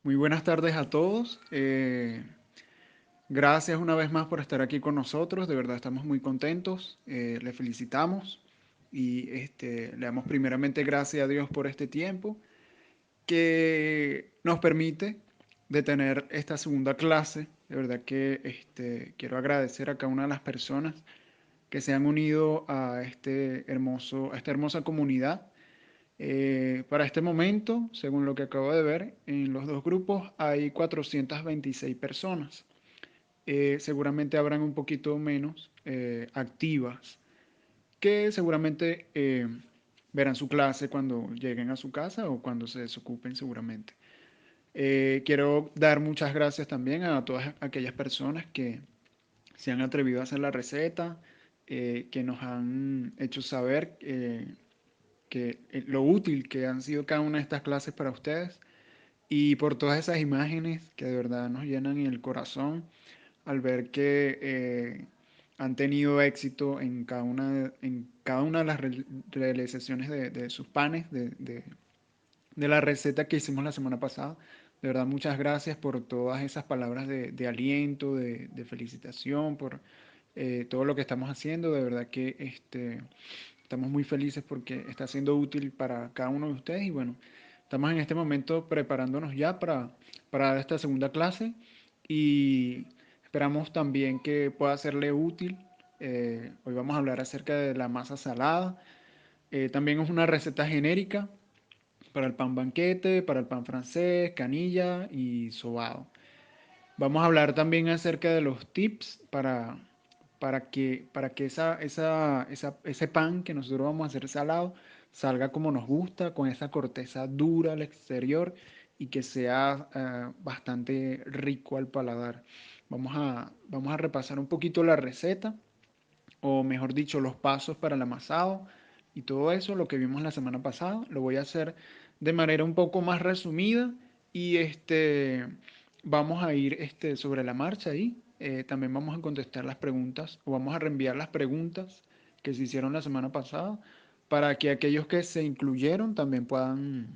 Muy buenas tardes a todos. Gracias una vez más por estar aquí con nosotros. De verdad estamos muy contentos. Le felicitamos y le damos primeramente gracias a Dios por este tiempo que nos permite de tener esta segunda clase. De verdad que quiero agradecer a cada una de las personas que se han unido a a esta hermosa comunidad. Para este momento, según lo que acabo de ver, en los dos grupos hay 426 personas. Seguramente habrán un poquito menos activas, que seguramente verán su clase cuando lleguen a su casa o cuando se desocupen seguramente. Quiero dar muchas gracias también a todas aquellas personas que se han atrevido a hacer la receta, que nos han hecho saber lo útil que han sido cada una de estas clases para ustedes y por todas esas imágenes que de verdad nos llenan el corazón al ver que han tenido éxito en cada una de las realizaciones de sus panes, de la receta que hicimos la semana pasada. De verdad, muchas gracias por todas esas palabras de aliento, de felicitación, por todo lo que estamos haciendo. De verdad que estamos muy felices porque está siendo útil para cada uno de ustedes. Y bueno, estamos en este momento preparándonos ya para dar esta segunda clase y esperamos también que pueda serle útil. Hoy vamos a hablar acerca de la masa salada. También es una receta genérica para el pan banquete, para el pan francés, canilla y sobado. Vamos a hablar también acerca de los tips para que ese pan que nosotros vamos a hacer salado salga como nos gusta, con esa corteza dura al exterior y que sea bastante rico al paladar. Vamos a repasar un poquito la receta, o mejor dicho, los pasos para el amasado y todo eso, lo que vimos la semana pasada. Lo voy a hacer de manera un poco más resumida y vamos a ir sobre la marcha ahí. También vamos a contestar las preguntas o vamos a reenviar las preguntas que se hicieron la semana pasada para que aquellos que se incluyeron también puedan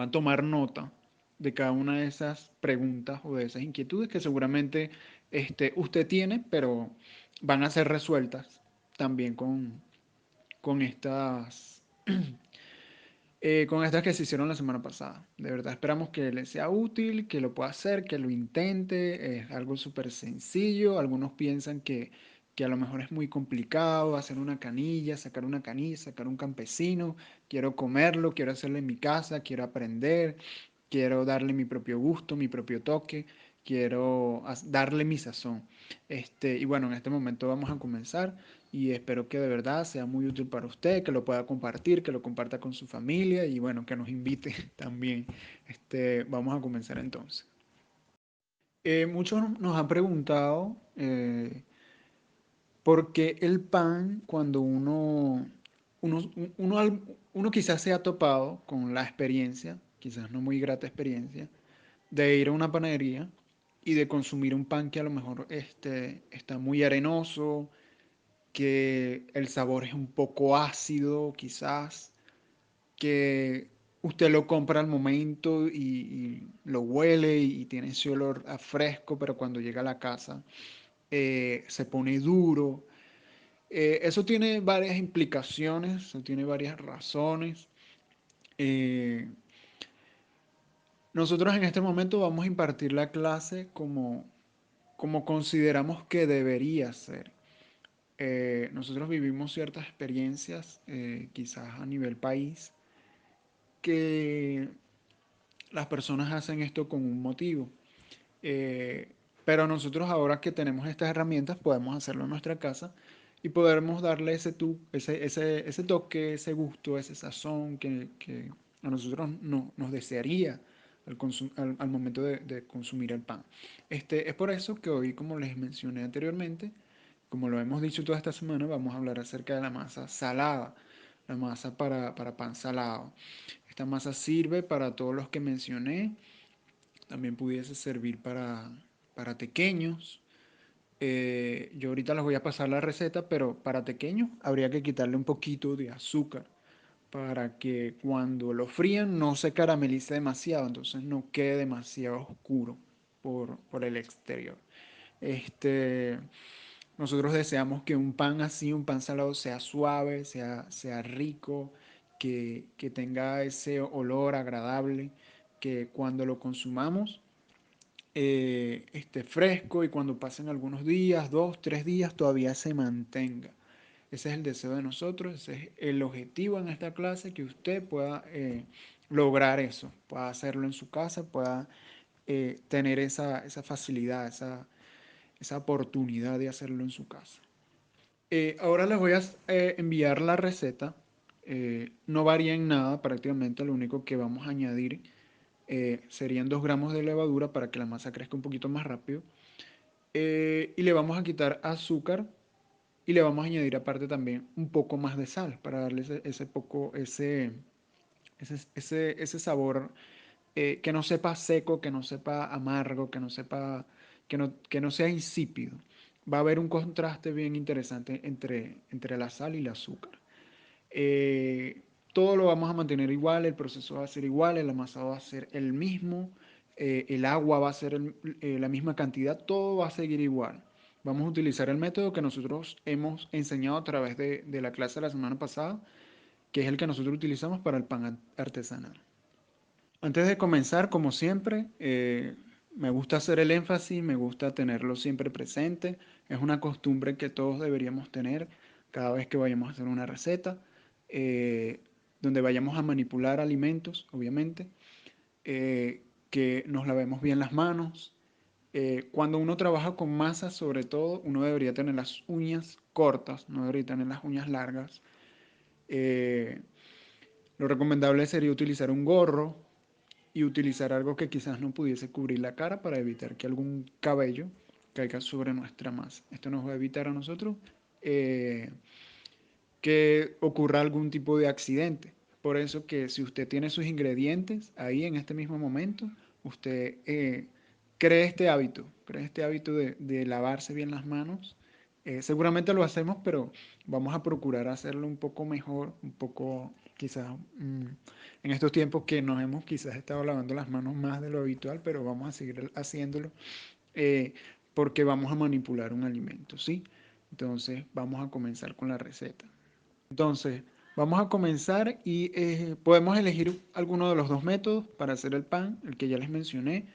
tomar nota de cada una de esas preguntas o de esas inquietudes que seguramente usted tiene, pero van a ser resueltas también con con estas que se hicieron la semana pasada. De verdad, esperamos que les sea útil, que lo pueda hacer, que lo intente. Es algo súper sencillo. Algunos piensan que a lo mejor es muy complicado hacer una canilla, sacar un campesino. Quiero comerlo, quiero hacerlo en mi casa, quiero aprender, quiero darle mi propio gusto, mi propio toque, quiero darle mi sazón. Y bueno, en este momento vamos a comenzar y espero que de verdad sea muy útil para usted, que lo pueda compartir, que lo comparta con su familia y bueno, que nos invite también. Vamos a comenzar entonces. Muchos nos han preguntado por qué el pan, cuando uno, uno, al- uno quizás se ha topado con la experiencia, quizás no muy grata experiencia, de ir a una panadería y de consumir un pan que a lo mejor está muy arenoso, que el sabor es un poco ácido, quizás, que usted lo compra al momento y lo huele y tiene ese olor a fresco, pero cuando llega a la casa se pone duro. Eso tiene varias implicaciones, eso tiene varias razones. Eh, Nosotros en este momento vamos a impartir la clase como consideramos que debería ser. Nosotros vivimos ciertas experiencias, quizás a nivel país, que las personas hacen esto con un motivo. Pero nosotros ahora que tenemos estas herramientas podemos hacerlo en nuestra casa y podemos darle ese toque, ese gusto, ese sazón que a nosotros nos desearía al momento de consumir el pan. Es por eso que hoy, como les mencioné anteriormente, como lo hemos dicho toda esta semana, vamos a hablar acerca de la masa salada, la masa para pan salado. Esta masa sirve para todos los que mencioné, también pudiese servir para tequeños. Yo ahorita les voy a pasar la receta, pero para tequeños habría que quitarle un poquito de azúcar para que cuando lo frían no se caramelice demasiado, entonces no quede demasiado oscuro por el exterior. Este, nosotros deseamos que un pan así, un pan salado, sea suave, sea rico, que tenga ese olor agradable, que cuando lo consumamos esté fresco y cuando pasen algunos días, 2, 3 días, todavía se mantenga. Ese es el deseo de nosotros, ese es el objetivo en esta clase, que usted pueda lograr eso, pueda hacerlo en su casa, pueda tener esa facilidad, esa oportunidad de hacerlo en su casa. Ahora les voy a enviar la receta. No varía en nada prácticamente, lo único que vamos a añadir serían 2 gramos de levadura para que la masa crezca un poquito más rápido. Y le vamos a quitar azúcar y le vamos a añadir aparte también un poco más de sal para darle ese sabor que no sepa seco, que no sepa amargo, que no sea insípido. Va a haber un contraste bien interesante entre la sal y el azúcar. Eh, Todo lo vamos a mantener igual, el proceso va a ser igual, el amasado va a ser el mismo, el agua va a ser la misma cantidad, todo va a seguir igual. Vamos a utilizar el método que nosotros hemos enseñado a través de la clase de la semana pasada, que es el que nosotros utilizamos para el pan artesanal. Antes de comenzar, como siempre, me gusta hacer el énfasis, me gusta tenerlo siempre presente. Es una costumbre que todos deberíamos tener cada vez que vayamos a hacer una receta, eh, donde vayamos a manipular alimentos, obviamente, que nos lavemos bien las manos. Cuando uno trabaja con masa, sobre todo, uno debería tener las uñas cortas, no debería tener las uñas largas. Eh, lo recomendable sería utilizar un gorro y utilizar algo que quizás no pudiese cubrir la cara para evitar que algún cabello caiga sobre nuestra masa. Esto nos va a evitar a nosotros eh, que ocurra algún tipo de accidente. Por eso que si usted tiene sus ingredientes ahí en este mismo momento, usted cree este hábito de lavarse bien las manos. Seguramente lo hacemos, pero vamos a procurar hacerlo un poco mejor, un poco quizás en estos tiempos que nos hemos quizás estado lavando las manos más de lo habitual, pero vamos a seguir haciéndolo eh, porque vamos a manipular un alimento, ¿sí? Entonces vamos a comenzar con la receta. Entonces, vamos a comenzar y podemos elegir alguno de los dos métodos para hacer el pan, el que ya les mencioné.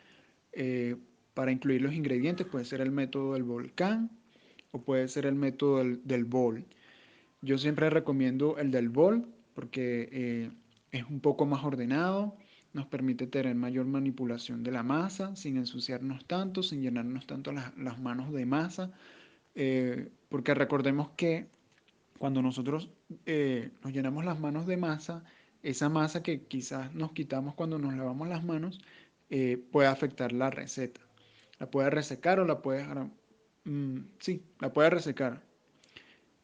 eh, para incluir los ingredientes puede ser el método del volcán o puede ser el método del bol. Yo siempre recomiendo el del bol porque es un poco más ordenado, nos permite tener mayor manipulación de la masa sin ensuciarnos tanto, sin llenarnos tanto las manos de masa, porque recordemos que cuando nosotros nos llenamos las manos de masa, esa masa que quizás nos quitamos cuando nos lavamos las manos puede afectar la receta. La puede resecar o la puede dejar, sí, la puede resecar.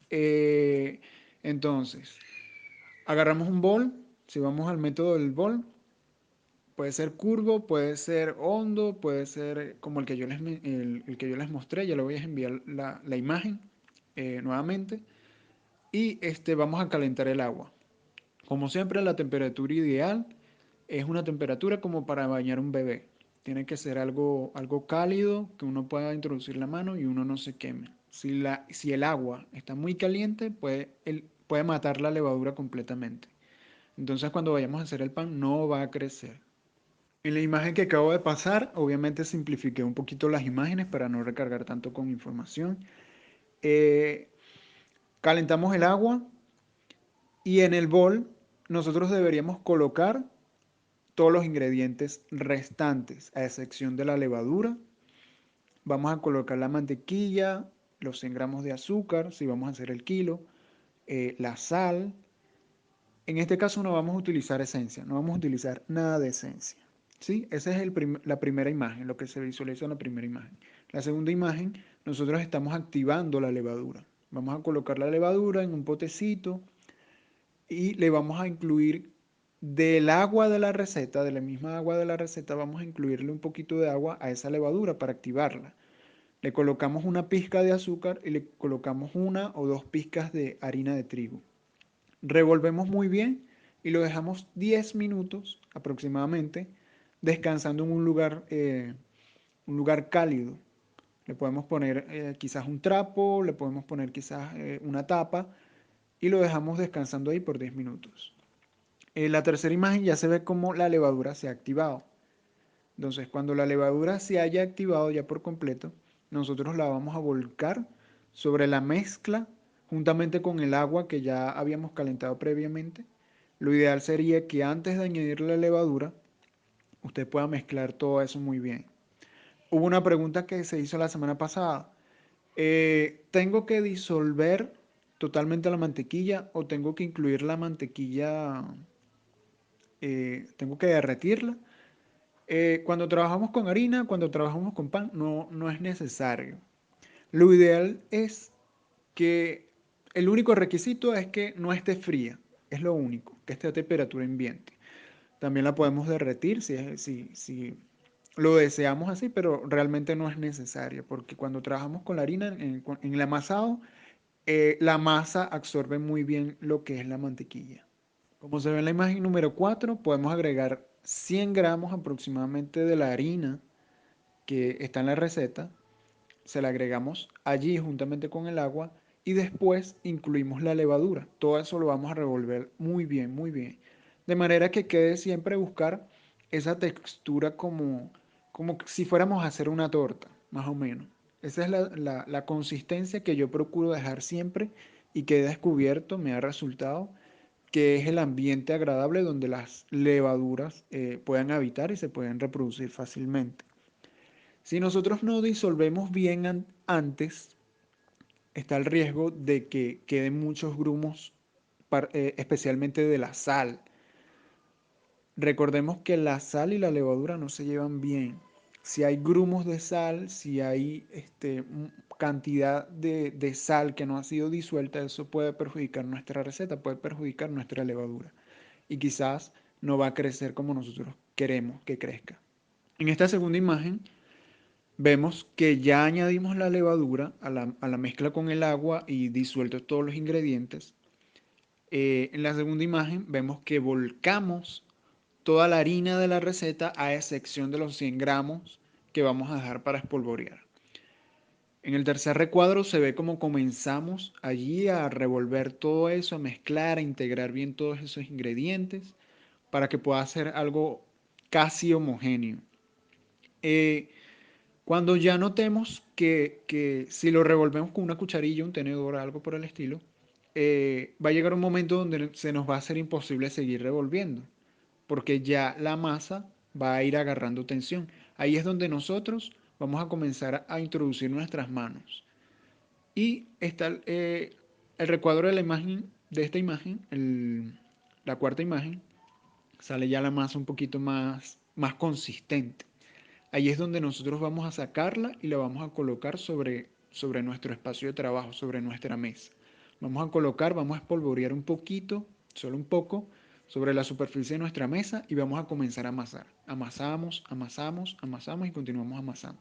Eh, entonces, agarramos un bol, si vamos al método del bol, puede ser curvo, puede ser hondo, puede ser como el que yo les mostré, ya le voy a enviar la imagen nuevamente. Y vamos a calentar el agua. Como siempre, la temperatura ideal es una temperatura como para bañar un bebé. Tiene que ser algo cálido, que uno pueda introducir la mano y uno no se queme. Si el agua está muy caliente, puede matar la levadura completamente. Entonces, cuando vayamos a hacer el pan, no va a crecer. En la imagen que acabo de pasar, obviamente simplifiqué un poquito las imágenes para no recargar tanto con información. Eh, Calentamos el agua y en el bol nosotros deberíamos colocar todos los ingredientes restantes, a excepción de la levadura. Vamos a colocar la mantequilla, los 100 gramos de azúcar, si vamos a hacer el kilo, la sal. En este caso no vamos a utilizar esencia, no vamos a utilizar nada de esencia. ¿Sí? Esa es la primera imagen, lo que se visualiza en la primera imagen. La segunda imagen, nosotros estamos activando la levadura. Vamos a colocar la levadura en un potecito y le vamos a incluir del agua de la receta, de la misma agua de la receta, vamos a incluirle un poquito de agua a esa levadura para activarla. Le colocamos una pizca de azúcar y le colocamos 1 o 2 pizcas de harina de trigo. Revolvemos muy bien y lo dejamos 10 minutos aproximadamente descansando en un lugar cálido. Le podemos poner quizás un trapo, le podemos poner quizás una tapa y lo dejamos descansando ahí por 10 minutos. En la tercera imagen ya se ve cómo la levadura se ha activado. Entonces, cuando la levadura se haya activado ya por completo, nosotros la vamos a volcar sobre la mezcla juntamente con el agua que ya habíamos calentado previamente. Lo ideal sería que antes de añadir la levadura, usted pueda mezclar todo eso muy bien. Hubo una pregunta que se hizo la semana pasada. ¿Tengo que disolver totalmente la mantequilla o tengo que incluir la mantequilla? ¿Tengo que derretirla? Cuando trabajamos con harina, cuando trabajamos con pan, no es necesario. Lo ideal es que el único requisito es que no esté fría. Es lo único, que esté a temperatura ambiente. También la podemos derretir si lo deseamos así, pero realmente no es necesario, porque cuando trabajamos con la harina en el amasado, la masa absorbe muy bien lo que es la mantequilla. Como se ve en la imagen número 4, podemos agregar 100 gramos aproximadamente de la harina que está en la receta. Se la agregamos allí juntamente con el agua y después incluimos la levadura. Todo eso lo vamos a revolver muy bien, muy bien. De manera que quede siempre buscar esa textura como si fuéramos a hacer una torta, más o menos. Esa es la consistencia que yo procuro dejar siempre y que he descubierto, me ha resultado, que es el ambiente agradable donde las levaduras puedan habitar y se pueden reproducir fácilmente. Si nosotros no disolvemos bien antes, está el riesgo de que queden muchos grumos, especialmente de la sal. Recordemos que la sal y la levadura no se llevan bien. Si hay grumos de sal, si hay cantidad de sal que no ha sido disuelta, eso puede perjudicar nuestra receta, puede perjudicar nuestra levadura. Y quizás no va a crecer como nosotros queremos que crezca. En esta segunda imagen vemos que ya añadimos la levadura a la mezcla con el agua y disueltos todos los ingredientes. En la segunda imagen vemos que volcamos toda la harina de la receta a excepción de los 100 gramos que vamos a dejar para espolvorear. En el tercer recuadro se ve cómo comenzamos allí a revolver todo eso, a mezclar, a integrar bien todos esos ingredientes para que pueda ser algo casi homogéneo. Eh, Cuando ya notemos que si lo revolvemos con una cucharilla, un tenedor, algo por el estilo, va a llegar un momento donde se nos va a hacer imposible seguir revolviendo, porque ya la masa va a ir agarrando tensión. Ahí es donde nosotros vamos a comenzar a introducir nuestras manos. Y está el recuadro de la imagen, de esta imagen, la cuarta imagen, sale ya la masa un poquito más consistente. Ahí es donde nosotros vamos a sacarla y la vamos a colocar sobre nuestro espacio de trabajo, sobre nuestra mesa. Vamos a colocar, vamos a espolvorear un poquito, solo un poco, sobre la superficie de nuestra mesa y vamos a comenzar a amasar. Amasamos, amasamos, amasamos y continuamos amasando.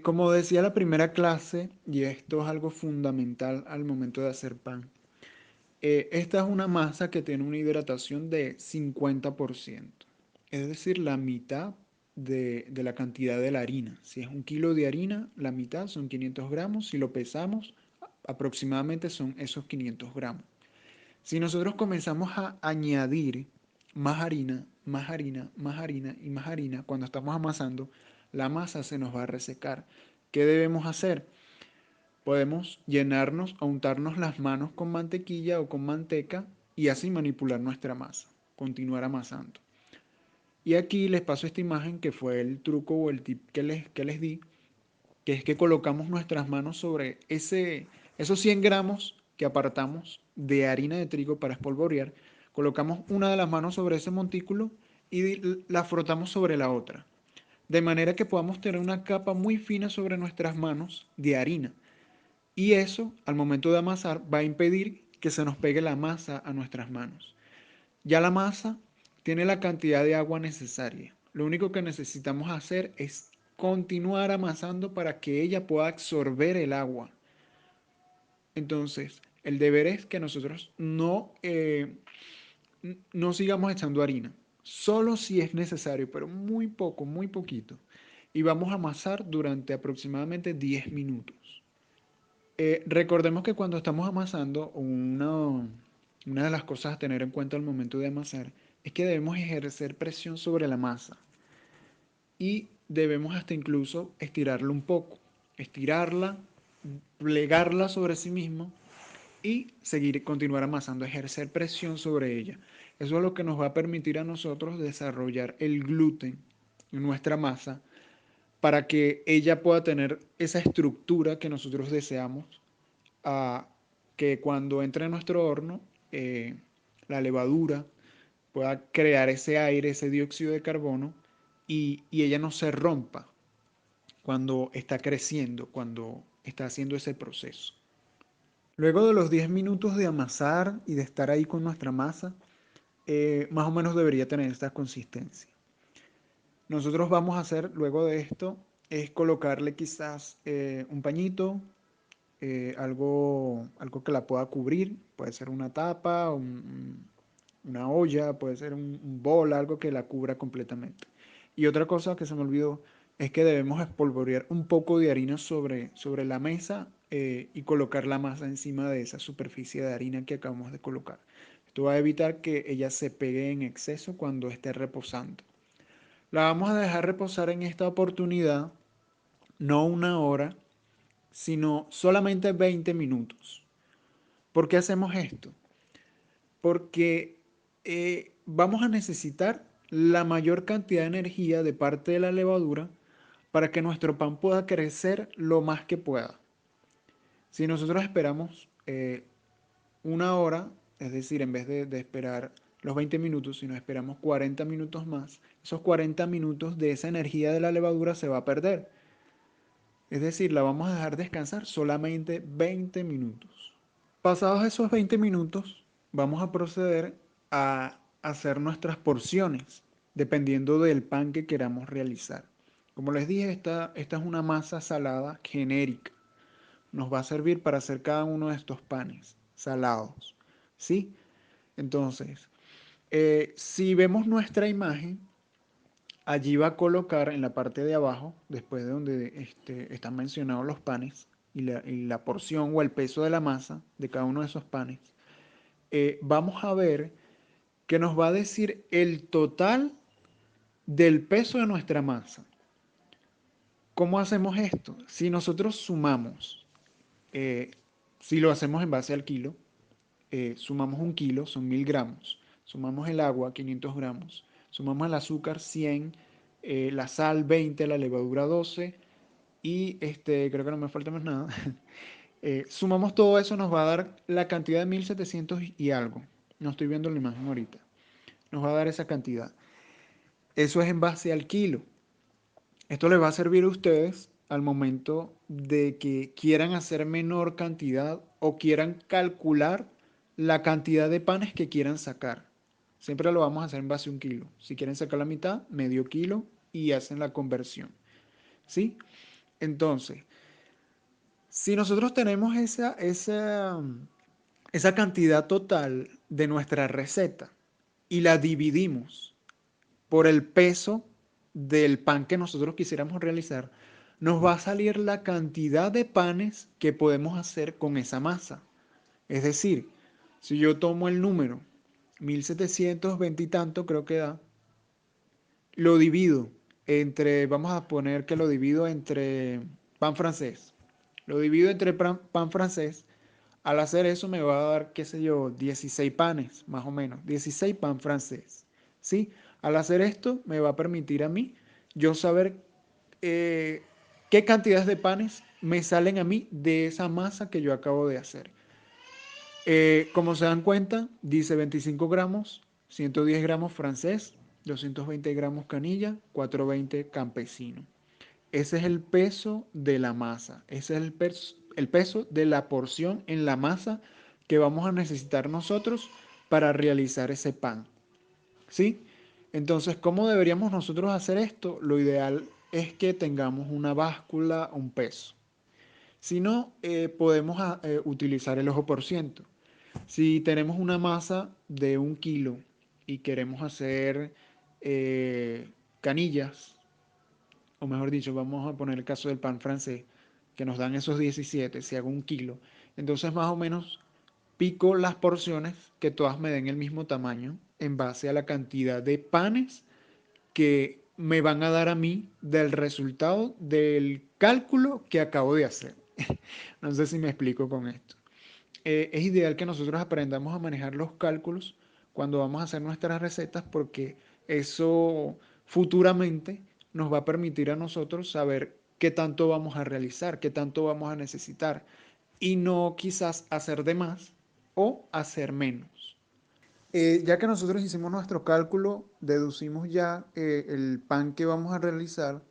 Como decía la primera clase, y esto es algo fundamental al momento de hacer pan, esta es una masa que tiene una hidratación de 50%, es decir, la mitad de la cantidad de la harina. Si es 1 kilo de harina, la mitad son 500 gramos. Si lo pesamos, aproximadamente son esos 500 gramos. Si nosotros comenzamos a añadir más harina, más harina, más harina y más harina, cuando estamos amasando, la masa se nos va a resecar. ¿Qué debemos hacer? Podemos llenarnos o untarnos las manos con mantequilla o con manteca y así manipular nuestra masa, continuar amasando. Y aquí les paso esta imagen que fue el truco o el tip que les di, que es que colocamos nuestras manos sobre esos 100 gramos que apartamos de harina de trigo para espolvorear, colocamos una de las manos sobre ese montículo y la frotamos sobre la otra, de manera que podamos tener una capa muy fina sobre nuestras manos de harina. Y eso, al momento de amasar, va a impedir que se nos pegue la masa a nuestras manos. Ya la masa tiene la cantidad de agua necesaria. Lo único que necesitamos hacer es continuar amasando para que ella pueda absorber el agua. Entonces, El deber es que nosotros no sigamos echando harina, solo si es necesario, pero muy poco, muy poquito. Y vamos a amasar durante aproximadamente 10 minutos. Recordemos que cuando estamos amasando, una de las cosas a tener en cuenta al momento de amasar es que debemos ejercer presión sobre la masa y debemos hasta incluso estirarla un poco, estirarla, plegarla sobre sí mismo y continuar amasando, ejercer presión sobre ella. Eso es lo que nos va a permitir a nosotros desarrollar el gluten en nuestra masa para que ella pueda tener esa estructura que nosotros deseamos, a que cuando entre en nuestro horno, eh, la levadura pueda crear ese aire, ese dióxido de carbono y ella no se rompa cuando está creciendo, cuando está haciendo ese proceso. Luego de los 10 minutos de amasar y de estar ahí con nuestra masa, más o menos debería tener esta consistencia. Nosotros vamos a hacer luego de esto es colocarle quizás un pañito, algo que la pueda cubrir, puede ser una tapa, una olla, puede ser un bol, algo que la cubra completamente. Y otra cosa que se me olvidó es que debemos espolvorear un poco de harina sobre la mesa y colocar la masa encima de esa superficie de harina que acabamos de colocar. Esto va a evitar que ella se pegue en exceso cuando esté reposando. La vamos a dejar reposar en esta oportunidad, no una hora, sino solamente 20 minutos. ¿Por qué hacemos esto? Porque vamos a necesitar la mayor cantidad de energía de parte de la levadura para que nuestro pan pueda crecer lo más que pueda. Si nosotros esperamos una hora, es decir, en vez de esperar los 20 minutos, si nos esperamos 40 minutos más, esos 40 minutos de esa energía de la levadura se va a perder. Es decir, la vamos a dejar descansar solamente 20 minutos. Pasados esos 20 minutos, vamos a proceder a hacer nuestras porciones, dependiendo del pan que queramos realizar. Como les dije, esta es una masa salada genérica. Nos va a servir para hacer cada uno de estos panes salados. ¿Sí? Entonces, si vemos nuestra imagen, allí va a colocar en la parte de abajo, después de donde están mencionados los panes y la porción o el peso de la masa de cada uno de esos panes, vamos a ver que nos va a decir el total del peso de nuestra masa. ¿Cómo hacemos esto? Si nosotros sumamos, eh, si lo hacemos en base al kilo, sumamos un kilo, son 1000 gramos, sumamos el agua, 500 gramos, sumamos el azúcar, 100, la sal, 20, la levadura, 12, y creo que no me falta más nada. Sumamos todo eso, nos va a dar la cantidad de 1700 y algo. No estoy viendo la imagen ahorita. Nos va a dar esa cantidad. Eso es en base al kilo. Esto les va a servir a ustedes al momento de que quieran hacer menor cantidad o quieran calcular la cantidad de panes que quieran sacar. Siempre lo vamos a hacer en base a un kilo. Si quieren sacar la mitad, medio kilo y hacen la conversión. ¿Sí? Entonces, si nosotros tenemos esa cantidad total de nuestra receta y la dividimos por el peso del pan que nosotros quisiéramos realizar, nos va a salir la cantidad de panes que podemos hacer con esa masa. Es decir, si yo tomo el número 1720 y tanto, creo que da, lo divido vamos a poner que lo divido entre pan francés. Lo divido entre pan francés. Al hacer eso me va a dar, qué sé yo, 16 panes, más o menos, 16 pan francés. ¿Sí? Al hacer esto me va a permitir a mí yo saber eh, qué cantidades de panes me salen a mí de esa masa que yo acabo de hacer. Como se dan cuenta, dice 25 gramos, 110 gramos francés, 220 gramos canilla, 420 campesino. Ese es el peso de la masa, ese es el peso de la porción en la masa que vamos a necesitar nosotros para realizar ese pan. ¿Sí? Entonces, ¿cómo deberíamos nosotros hacer esto? Lo ideal es que tengamos una báscula, un peso. Si no, podemos utilizar el ojo por ciento. Si tenemos una masa de 1 kilo y queremos hacer canillas, o mejor dicho, vamos a poner el caso del pan francés, que nos dan esos 17, si hago 1 kilo, entonces más o menos pico las porciones que todas me den el mismo tamaño en base a la cantidad de panes que me van a dar a mí del resultado del cálculo que acabo de hacer. No sé si me explico con esto. Es ideal que nosotros aprendamos a manejar los cálculos cuando vamos a hacer nuestras recetas porque eso futuramente nos va a permitir a nosotros saber qué tanto vamos a realizar, qué tanto vamos a necesitar y no quizás hacer de más o hacer menos. Ya que nosotros hicimos nuestro cálculo, deducimos ya el pan que vamos a realizar,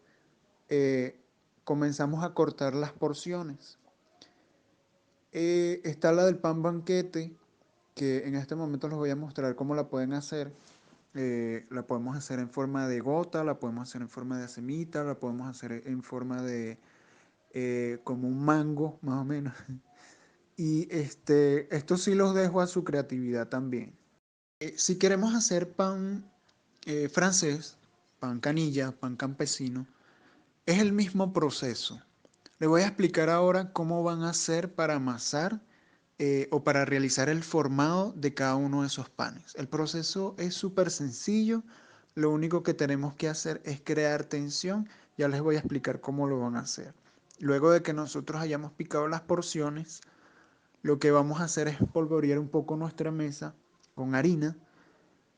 eh, comenzamos a cortar las porciones. Está la del pan banquete, que en este momento les voy a mostrar cómo la pueden hacer. La podemos hacer en forma de gota, la podemos hacer en forma de semita, la podemos hacer en forma de como un mango, más o menos. Y esto sí los dejo a su creatividad también. Si queremos hacer pan francés, pan canilla, pan campesino, es el mismo proceso. Le voy a explicar ahora cómo van a hacer para amasar o para realizar el formado de cada uno de esos panes. El proceso es súper sencillo. Lo único que tenemos que hacer es crear tensión. Ya les voy a explicar cómo lo van a hacer. Luego de que nosotros hayamos picado las porciones, lo que vamos a hacer es polvorear un poco nuestra mesa con harina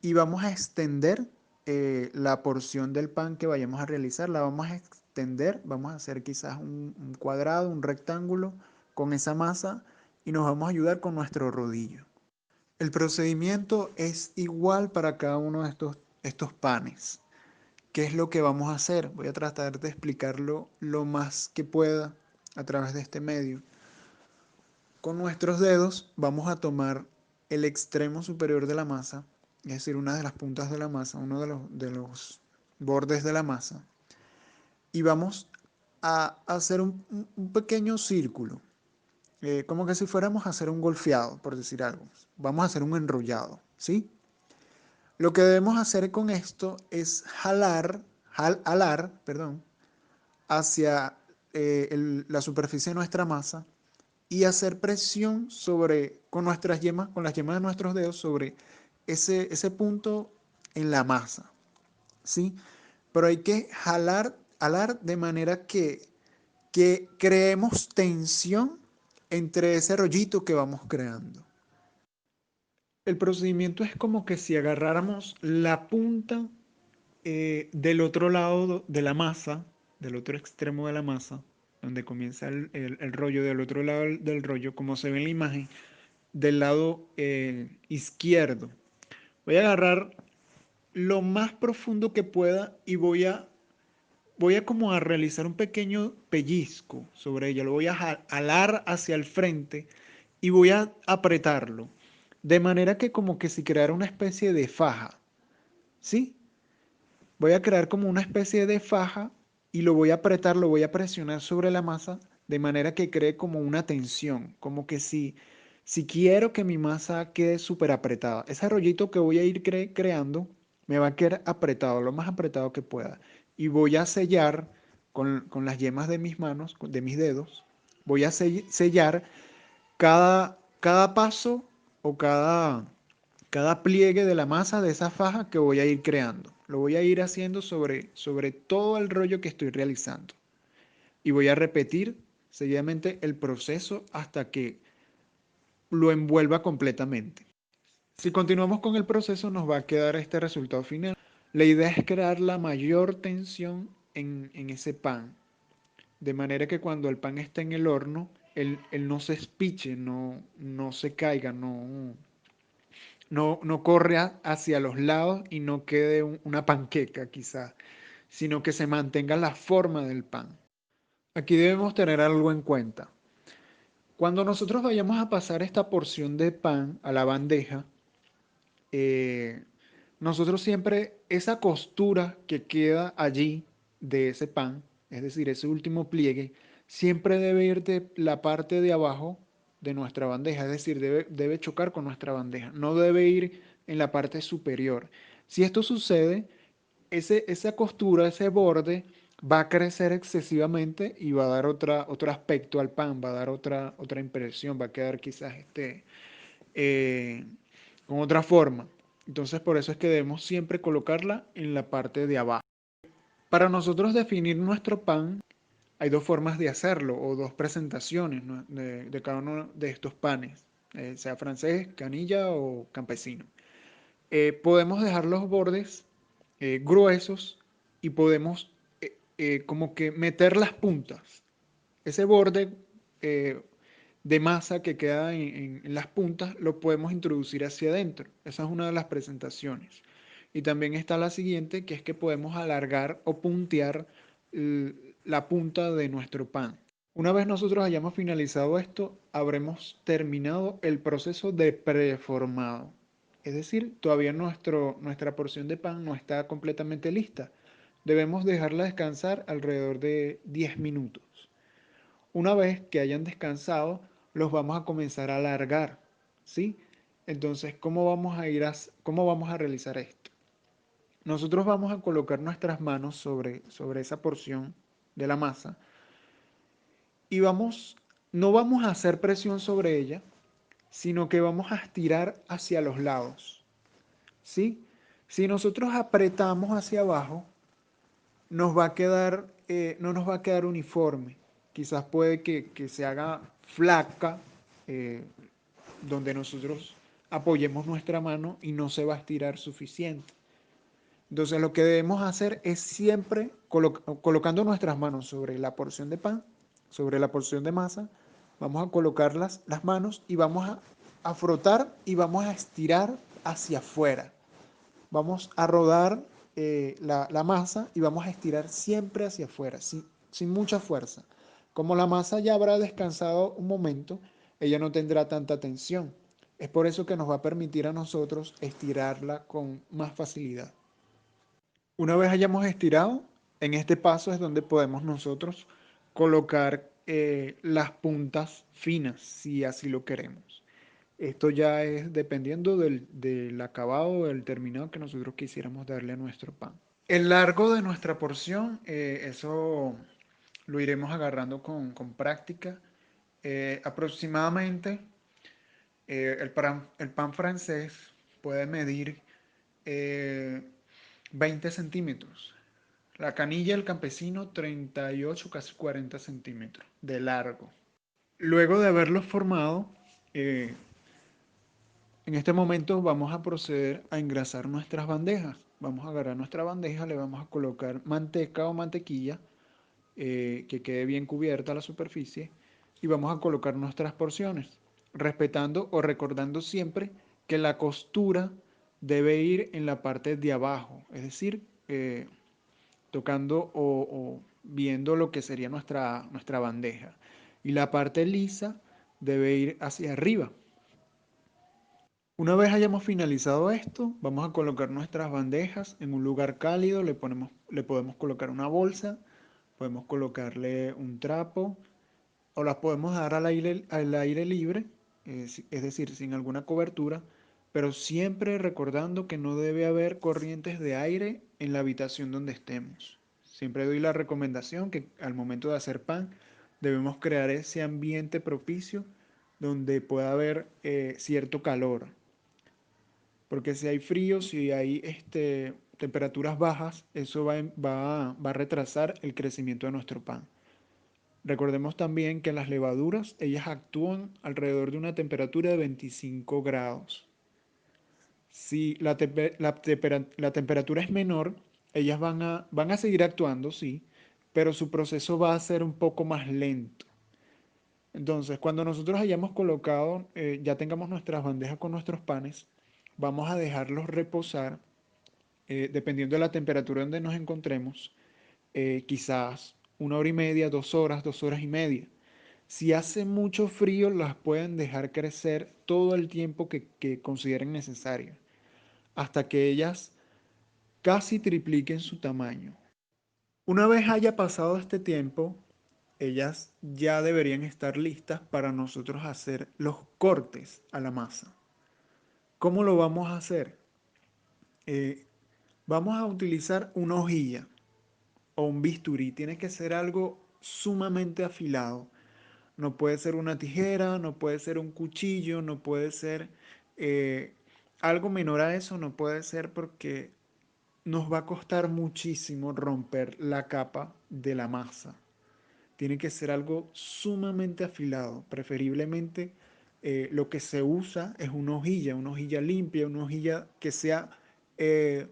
y vamos a extender la porción del pan que vayamos a realizar, la vamos a extender, vamos a hacer quizás un cuadrado, un rectángulo con esa masa y nos vamos a ayudar con nuestro rodillo. El procedimiento es igual para cada uno de estos panes. ¿Qué es lo que vamos a hacer? Voy a tratar de explicarlo lo más que pueda a través de este medio. Con nuestros dedos vamos a tomar el extremo superior de la masa, es decir, una de las puntas de la masa, uno de los bordes de la masa, y vamos a hacer un pequeño círculo, como que si fuéramos a hacer un golfeado, por decir algo. Vamos a hacer un enrollado, ¿sí? Lo que debemos hacer con esto es alar, perdón, hacia la superficie de nuestra masa y hacer presión con nuestras yemas, con las yemas de nuestros dedos sobre ese punto en la masa, ¿sí? Pero hay que alar de manera que creemos tensión entre ese rollito que vamos creando. El procedimiento es como que si agarráramos la punta del otro lado de la masa, del otro extremo de la masa, donde comienza el rollo, del otro lado del rollo, como se ve en la imagen, del lado izquierdo. Voy a agarrar lo más profundo que pueda y voy a como a realizar un pequeño pellizco sobre ella. Lo voy a jalar hacia el frente y voy a apretarlo. De manera que como que si creara una especie de faja. ¿Sí? Voy a crear como una especie de faja y lo voy a apretar, lo voy a presionar sobre la masa de manera que cree como una tensión, como que si quiero que mi masa quede súper apretada, ese rollito que voy a ir creando me va a quedar apretado, lo más apretado que pueda. Y voy a sellar con las yemas de mis manos, de mis dedos, voy a sellar cada paso o cada pliegue de la masa de esa faja que voy a ir creando. Lo voy a ir haciendo sobre todo el rollo que estoy realizando. Y voy a repetir seguidamente el proceso hasta que lo envuelva completamente. Si continuamos con el proceso nos va a quedar este resultado final. La idea es crear la mayor tensión en ese pan, de manera que cuando el pan esté en el horno, él no se espiche, no se caiga, no corre hacia los lados y no quede una panqueca quizás, sino que se mantenga la forma del pan. Aquí debemos tener algo en cuenta. Cuando nosotros vayamos a pasar esta porción de pan a la bandeja, eh, nosotros siempre esa costura que queda allí de ese pan, es decir, ese último pliegue, siempre debe ir de la parte de abajo de nuestra bandeja, es decir, debe chocar con nuestra bandeja, no debe ir en la parte superior. Si esto sucede, esa costura, ese borde, va a crecer excesivamente y va a dar otro aspecto al pan, va a dar otra impresión, va a quedar quizás eh, con otra forma. Entonces, por eso es que debemos siempre colocarla en la parte de abajo. Para nosotros definir nuestro pan, hay dos formas de hacerlo o dos presentaciones, ¿no? de cada uno de estos panes, sea francés, canilla o campesino. Podemos dejar los bordes gruesos y podemos como que meter las puntas. Ese borde eh, de masa que queda en las puntas lo podemos introducir hacia adentro. Esa es una de las presentaciones. Y también está la siguiente, que es que podemos alargar o puntear la punta de nuestro pan. Una vez nosotros hayamos finalizado esto, habremos terminado el proceso de preformado. Es decir, todavía nuestra porción de pan no está completamente lista. Debemos dejarla descansar alrededor de 10 minutos. Una vez que hayan descansado, los vamos a comenzar a alargar, ¿sí? Entonces, cómo vamos a realizar esto? Nosotros vamos a colocar nuestras manos sobre esa porción de la masa y no vamos a hacer presión sobre ella, sino que vamos a estirar hacia los lados, ¿sí? Si nosotros apretamos hacia abajo, no nos va a quedar uniforme. Quizás puede que se haga flaca, eh, donde nosotros apoyemos nuestra mano y no se va a estirar suficiente. Entonces lo que debemos hacer es siempre colocando nuestras manos sobre la porción de pan, sobre la porción de masa, vamos a colocar las manos y vamos a frotar y vamos a estirar hacia afuera. Vamos a rodar la masa y vamos a estirar siempre hacia afuera, sin mucha fuerza. Como la masa ya habrá descansado un momento, ella no tendrá tanta tensión. Es por eso que nos va a permitir a nosotros estirarla con más facilidad. Una vez hayamos estirado, en este paso es donde podemos nosotros colocar las puntas finas, si así lo queremos. Esto ya es dependiendo del acabado, del terminado que nosotros quisiéramos darle a nuestro pan. El largo de nuestra porción, eso lo iremos agarrando con práctica. Aproximadamente el pan francés puede medir eh, 20 centímetros. La canilla del campesino 38, casi 40 centímetros de largo. Luego de haberlo formado, eh, en este momento vamos a proceder a engrasar nuestras bandejas. Vamos a agarrar nuestra bandeja, le vamos a colocar manteca o mantequilla que quede bien cubierta la superficie y vamos a colocar nuestras porciones, respetando o recordando siempre que la costura debe ir en la parte de abajo, es decir, tocando o viendo lo que sería nuestra bandeja. Y la parte lisa debe ir hacia arriba. Una vez hayamos finalizado esto, vamos a colocar nuestras bandejas en un lugar cálido, le podemos colocar una bolsa, podemos colocarle un trapo o las podemos dar al aire libre, es decir, sin alguna cobertura, pero siempre recordando que no debe haber corrientes de aire en la habitación donde estemos. Siempre doy la recomendación que al momento de hacer pan debemos crear ese ambiente propicio donde pueda haber cierto calor. Porque si hay frío, si hay temperaturas bajas, eso va a retrasar el crecimiento de nuestro pan. Recordemos también que las levaduras, ellas actúan alrededor de una temperatura de 25 grados. Si la temperatura es menor, ellas van a seguir actuando, sí, pero su proceso va a ser un poco más lento. Entonces, cuando nosotros hayamos colocado, ya tengamos nuestras bandejas con nuestros panes, vamos a dejarlos reposar, dependiendo de la temperatura donde nos encontremos, quizás 1 hora y media, 2 horas, 2 horas y media. Si hace mucho frío, las pueden dejar crecer todo el tiempo que consideren necesario, hasta que ellas casi tripliquen su tamaño. Una vez haya pasado este tiempo, ellas ya deberían estar listas para nosotros hacer los cortes a la masa. ¿Cómo lo vamos a hacer? Eh, Vamos a utilizar una hojilla o un bisturí. Tiene que ser algo sumamente afilado. No puede ser una tijera, no puede ser un cuchillo, no puede ser eh, algo menor a eso, no puede ser porque nos va a costar muchísimo romper la capa de la masa. Tiene que ser algo sumamente afilado. Preferiblemente lo que se usa es una hojilla limpia, una hojilla que sea eh,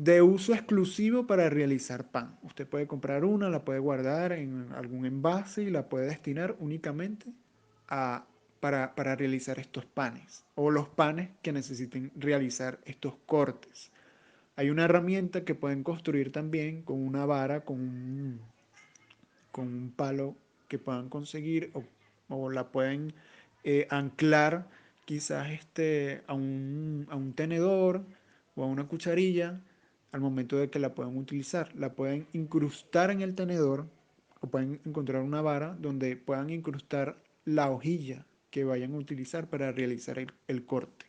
de uso exclusivo para realizar pan. Usted puede comprar una, la puede guardar en algún envase y la puede destinar únicamente a, para realizar estos panes o los panes que necesiten realizar estos cortes. Hay una herramienta que pueden construir también con una vara, con un palo que puedan conseguir o la pueden anclar quizás a un tenedor o a una cucharilla al momento de que la puedan utilizar. La pueden incrustar en el tenedor o pueden encontrar una vara donde puedan incrustar la hojilla que vayan a utilizar para realizar el corte.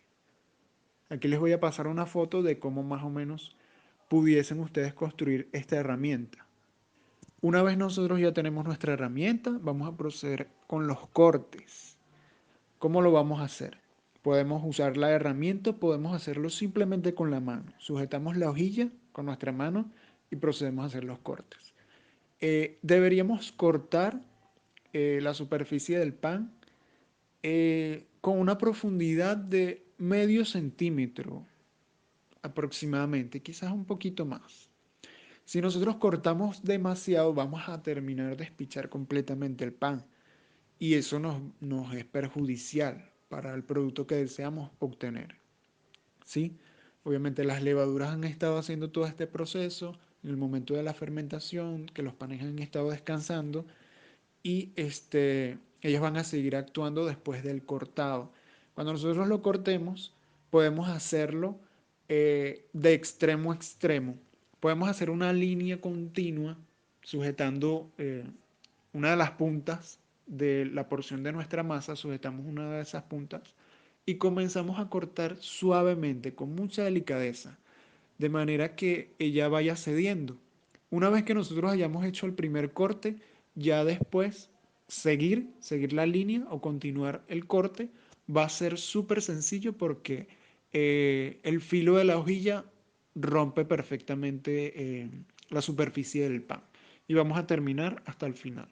Aquí les voy a pasar una foto de cómo más o menos pudiesen ustedes construir esta herramienta. Una vez nosotros ya tenemos nuestra herramienta, vamos a proceder con los cortes. ¿Cómo lo vamos a hacer? Podemos usar la herramienta, podemos hacerlo simplemente con la mano. Sujetamos la hojilla con nuestra mano y procedemos a hacer los cortes. Deberíamos cortar la superficie del pan con una profundidad de medio centímetro aproximadamente, quizás un poquito más. Si nosotros cortamos demasiado, vamos a terminar de espichar completamente el pan y eso nos es perjudicial para el producto que deseamos obtener. ¿Sí? Obviamente las levaduras han estado haciendo todo este proceso en el momento de la fermentación, que los panes han estado descansando y ellos van a seguir actuando después del cortado. Cuando nosotros lo cortemos, podemos hacerlo de extremo a extremo. Podemos hacer una línea continua sujetando una de las puntas de la porción de nuestra masa, sujetamos una de esas puntas y comenzamos a cortar suavemente, con mucha delicadeza, de manera que ella vaya cediendo. Una vez que nosotros hayamos hecho el primer corte, ya después seguir la línea o continuar el corte va a ser súper sencillo porque el filo de la hojilla rompe perfectamente la superficie del pan y vamos a terminar hasta el final.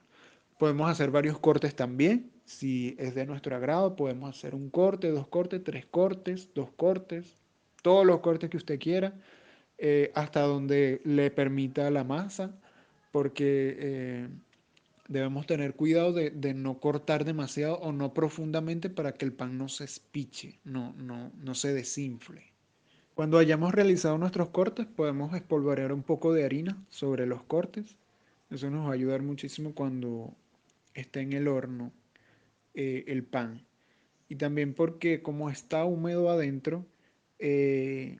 Podemos hacer varios cortes también, si es de nuestro agrado, podemos hacer un corte, dos cortes, tres cortes, dos cortes, todos los cortes que usted quiera hasta donde le permita la masa, porque debemos tener cuidado de no cortar demasiado o no profundamente para que el pan no se espiche, no se desinfle. Cuando hayamos realizado nuestros cortes, podemos espolvorear un poco de harina sobre los cortes. Eso nos va a ayudar muchísimo cuando esté en el horno el pan. Y también porque como está húmedo adentro, eh,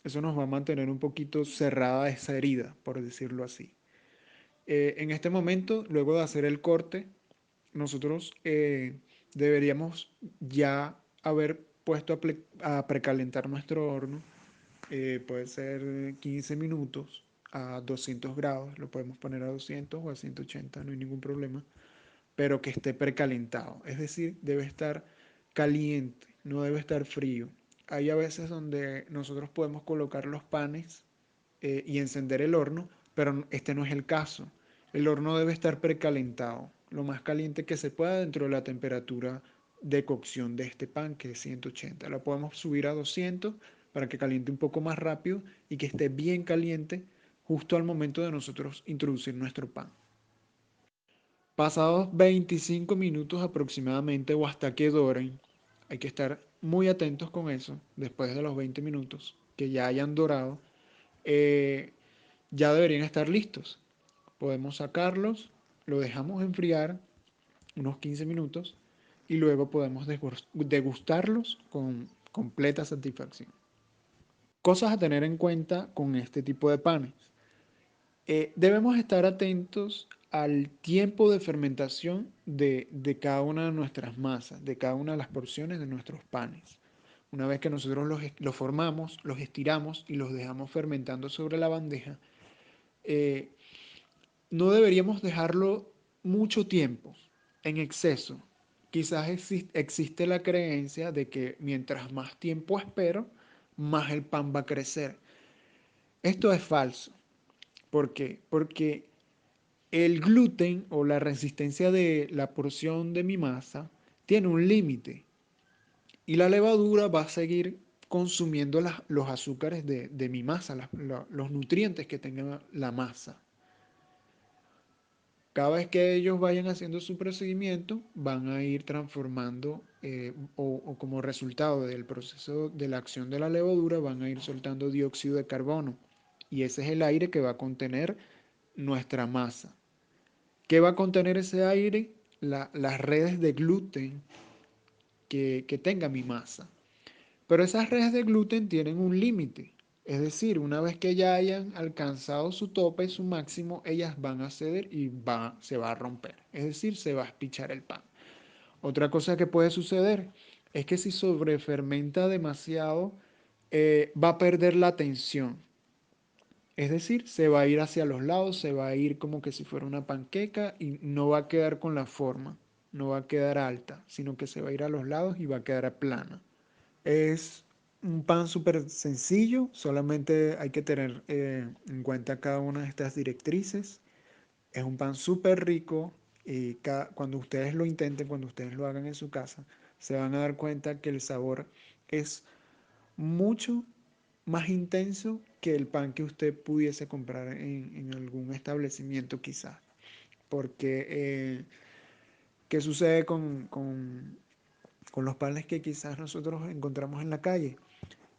eso nos va a mantener un poquito cerrada esa herida, por decirlo así. En este momento, luego de hacer el corte, nosotros deberíamos ya haber puesto a precalentar nuestro horno. Puede ser 15 minutos a 200 grados. Lo podemos poner a 200 o a 180, no hay ningún problema. Pero que esté precalentado. Es decir, debe estar caliente, no debe estar frío. Hay a veces donde nosotros podemos colocar los panes y encender el horno, pero este no es el caso. El horno debe estar precalentado, lo más caliente que se pueda dentro de la temperatura de cocción de este pan, que es 180. Lo podemos subir a 200 para que caliente un poco más rápido y que esté bien caliente justo al momento de nosotros introducir nuestro pan. Pasados 25 minutos aproximadamente o hasta que doren, hay que estar muy atentos con eso, después de los 20 minutos que ya hayan dorado, eh, ya deberían estar listos. Podemos sacarlos, lo dejamos enfriar unos 15 minutos y luego podemos degustarlos con completa satisfacción. Cosas a tener en cuenta con este tipo de panes. Debemos estar atentos al tiempo de fermentación de cada una de nuestras masas, de cada una de las porciones de nuestros panes. Una vez que nosotros los formamos, los estiramos y los dejamos fermentando sobre la bandeja, eh, no deberíamos dejarlo mucho tiempo, en exceso. Quizás existe la creencia de que mientras más tiempo espero, más el pan va a crecer. Esto es falso. ¿Por qué? Porque el gluten o la resistencia de la porción de mi masa tiene un límite y la levadura va a seguir consumiendo los azúcares de mi masa, los nutrientes que tenga la masa. Cada vez que ellos vayan haciendo su procedimiento, van a ir transformando o como resultado del proceso de la acción de la levadura, van a ir soltando dióxido de carbono. Y ese es el aire que va a contener nuestra masa. ¿Qué va a contener ese aire? Las redes de gluten que tenga mi masa. Pero esas redes de gluten tienen un límite. Es decir, una vez que ya hayan alcanzado su tope, su máximo, ellas van a ceder y se va a romper. Es decir, se va a espichar el pan. Otra cosa que puede suceder es que si sobrefermenta demasiado, va a perder la tensión. Es decir, se va a ir hacia los lados, se va a ir como que si fuera una panqueca y no va a quedar con la forma, no va a quedar alta, sino que se va a ir a los lados y va a quedar plana. Es un pan súper sencillo, solamente hay que tener en cuenta cada una de estas directrices. Es un pan súper rico y cuando ustedes lo intenten, cuando ustedes lo hagan en su casa, se van a dar cuenta que el sabor es mucho más intenso que el pan que usted pudiese comprar en algún establecimiento quizás. Porque, ¿qué sucede con los panes que quizás nosotros encontramos en la calle?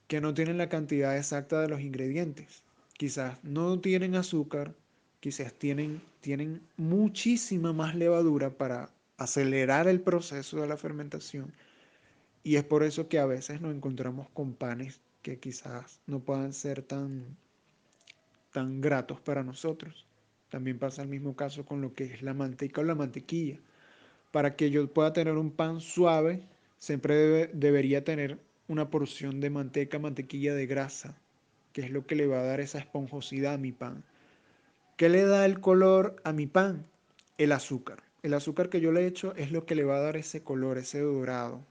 Que no tienen la cantidad exacta de los ingredientes. Quizás no tienen azúcar, quizás tienen muchísima más levadura para acelerar el proceso de la fermentación. Y es por eso que a veces nos encontramos con panes que quizás no puedan ser tan gratos para nosotros. También pasa el mismo caso con lo que es la manteca o la mantequilla. Para que yo pueda tener un pan suave, siempre debería tener una porción de manteca, mantequilla de grasa, que es lo que le va a dar esa esponjosidad a mi pan. ¿Qué le da el color a mi pan? El azúcar. El azúcar que yo le echo es lo que le va a dar ese color, ese dorado.